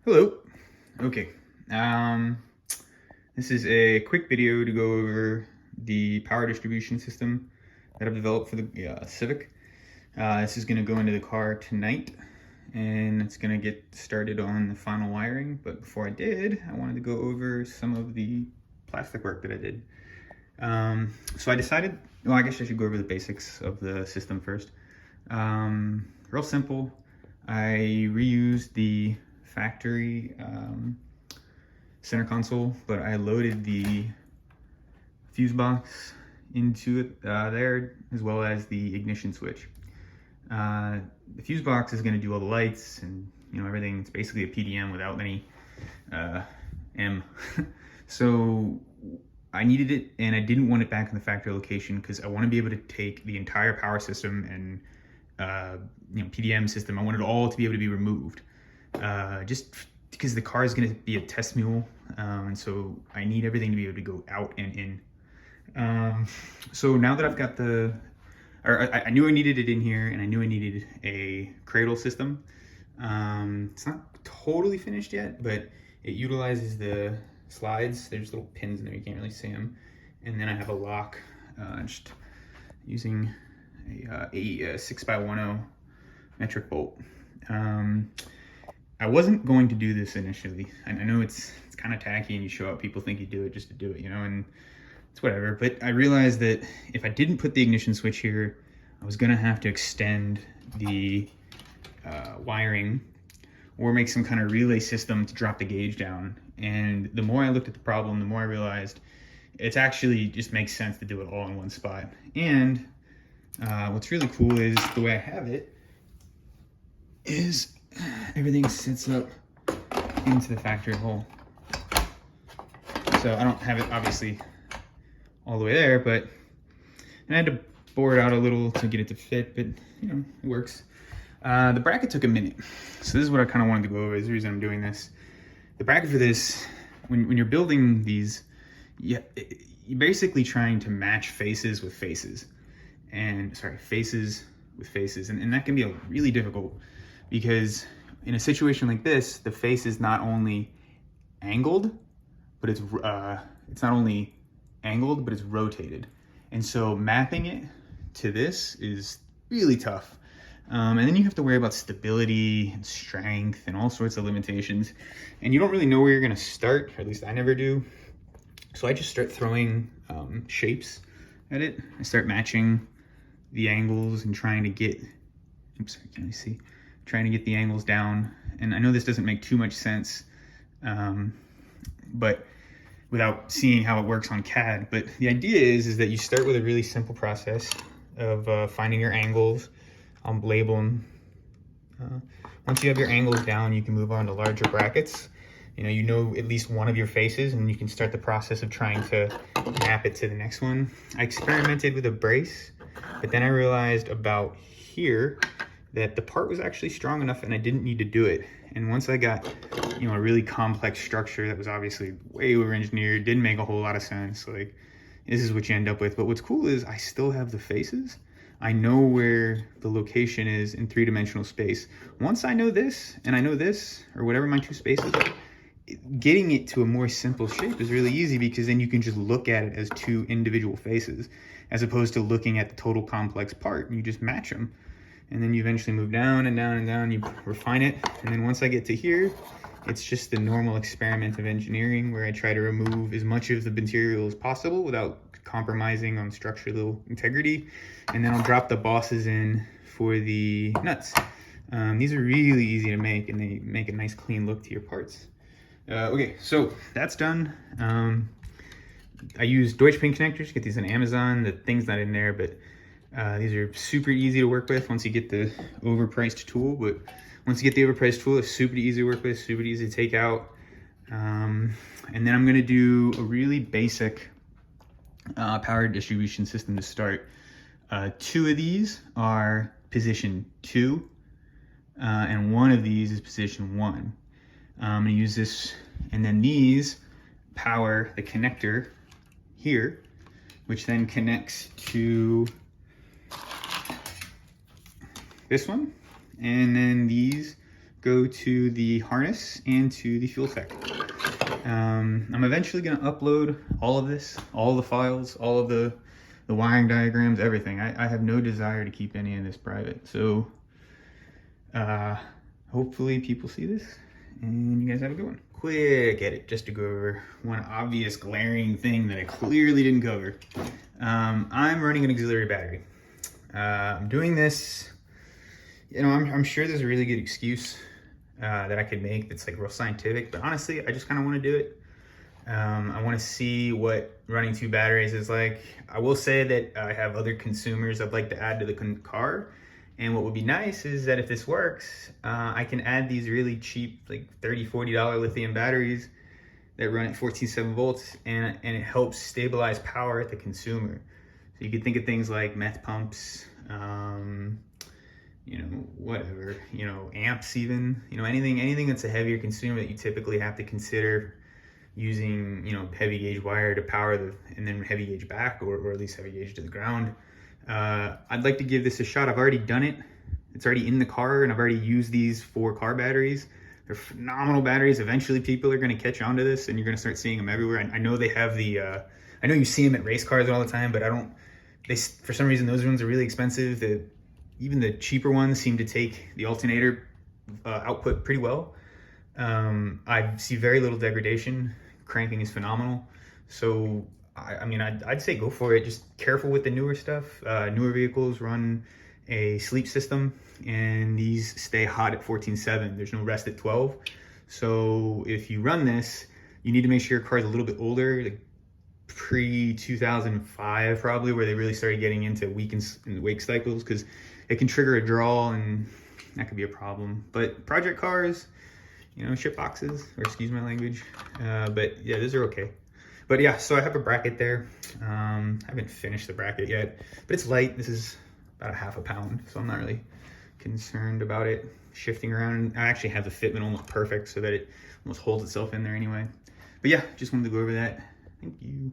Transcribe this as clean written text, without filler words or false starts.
Hello. Okay. Um, this is a quick video to go over the power distribution system that I've developed for the Civic. This is going to go into the car tonight, and it's going to get started on the final wiring. But before I did, I wanted to go over some of the plastic work that I did. So I decided, well, I guess I should go over the basics of the system first. Real simple. I reused the factory center console, but I loaded the fuse box into it there, as well as the ignition switch. The fuse box is going to do all the lights and everything. It's basically a PDM without any M. So I needed it, and I didn't want it back in the factory location because I want to be able to take the entire power system and PDM system. I want it all to be able to be removed, just because the car is going to be a test mule, and so I need everything to be able to go out and in. So now that I've got I knew I needed it in here, and I knew I needed a cradle system. It's not totally finished yet, but it utilizes the slides. There's little pins in there, you can't really see them. And then I have a lock, just using a 6x10 metric bolt. I wasn't going to do this initially. I know it's kind of tacky, and you show up, people think you do it just to do it, and it's whatever. But I realized that if I didn't put the ignition switch here, I was gonna have to extend the wiring or make some kind of relay system to drop the gauge down. And the more I looked at the problem, the more I realized it's actually just makes sense to do it all in one spot. And what's really cool is the way I have it is everything sits up into the factory hole. So I don't have it obviously all the way there, but I had to bore it out a little to get it to fit, but it works. The bracket took a minute. So this is what I kind of wanted to go over. Is the reason I'm doing this. The bracket for this, when you're building these, you're basically trying to match faces with faces. Faces with faces. And that can be really difficult, because in a situation like this, the face is not only angled, but it's rotated. And so mapping it to this is really tough. And then you have to worry about stability and strength and all sorts of limitations. And you don't really know where you're gonna start, or at least I never do. So I just start throwing shapes at it. I start matching the angles and trying to get, trying to get the angles down. And I know this doesn't make too much sense, but without seeing how it works on CAD. But the idea is that you start with a really simple process of finding your angles. I'll label them. Once you have your angles down, you can move on to larger brackets. You know at least one of your faces, and you can start the process of trying to map it to the next one. I experimented with a brace, but then I realized about here that the part was actually strong enough and I didn't need to do it. And once I got a really complex structure that was obviously way over engineered, didn't make a whole lot of sense, like this is what you end up with. But what's cool is I still have the faces. I know where the location is in three-dimensional space. Once I know this, and I know this, or whatever my two spaces are, getting it to a more simple shape is really easy, because then you can just look at it as two individual faces, as opposed to looking at the total complex part, and you just match them. And then you eventually move down and down and down, you refine it. And then once I get to here, it's just the normal experiment of engineering, where I try to remove as much of the material as possible without compromising on structural integrity. And then I'll drop the bosses in for the nuts. These are really easy to make, and they make a nice clean look to your parts. Okay, so that's done. I use Deutsch pin connectors. Get these on Amazon. The thing's not in there, but these are super easy to work with once you get the overpriced tool. But once you get the overpriced tool, it's super easy to work with, super easy to take out. And then I'm gonna do a really basic power distribution system to start. Two of these are position 2, and one of these is position 1. I'm gonna use this, and then these power the connector here, which then connects to this one, and then these go to the harness and to the fuel tech. I'm eventually going to upload all of this, all the files, all of the wiring diagrams, everything. I have no desire to keep any of this private. So hopefully people see this and you guys have a good one. Quick edit just to go over one obvious glaring thing that I clearly didn't cover. I'm running an auxiliary battery. I'm doing this, you know, I'm sure there's a really good excuse that I could make that's like real scientific, but honestly, I just kind of want to do it. I want to see what running 2 batteries is like. I will say that I have other consumers I'd like to add to the car. And what would be nice is that if this works, I can add these really cheap, like $30, $40 lithium batteries that run at 14.7 volts, and it helps stabilize power at the consumer. So you could think of things like meth pumps, you know, whatever, you know, amps even, you know, anything that's a heavier consumer that you typically have to consider using, you know, heavy gauge wire to power and then heavy gauge back, or at least heavy gauge to the ground. I'd like to give this a shot. I've already done it. It's already in the car, and I've already used these 4 car batteries. They're phenomenal batteries. Eventually people are going to catch on to this, and you're going to start seeing them everywhere. I know they have I know you see them at race cars all the time, but for some reason, those ones are really expensive. Even the cheaper ones seem to take the alternator output pretty well. I see very little degradation. Cranking is phenomenal. So I mean, I'd say go for it. Just careful with the newer stuff. Newer vehicles run a sleep system, and these stay hot at 14.7. There's no rest at 12. So if you run this, you need to make sure your car is a little bit older, like pre-2005 probably, where they really started getting into wake cycles, because it can trigger a draw, and that could be a problem. But project cars, you know, ship boxes, or excuse my language. But yeah, those are okay. But yeah, so I have a bracket there. I haven't finished the bracket yet, but it's light. This is about 1/2 pound, so I'm not really concerned about it shifting around. I actually have the fitment almost perfect so that it almost holds itself in there anyway. But yeah, just wanted to go over that. Thank you.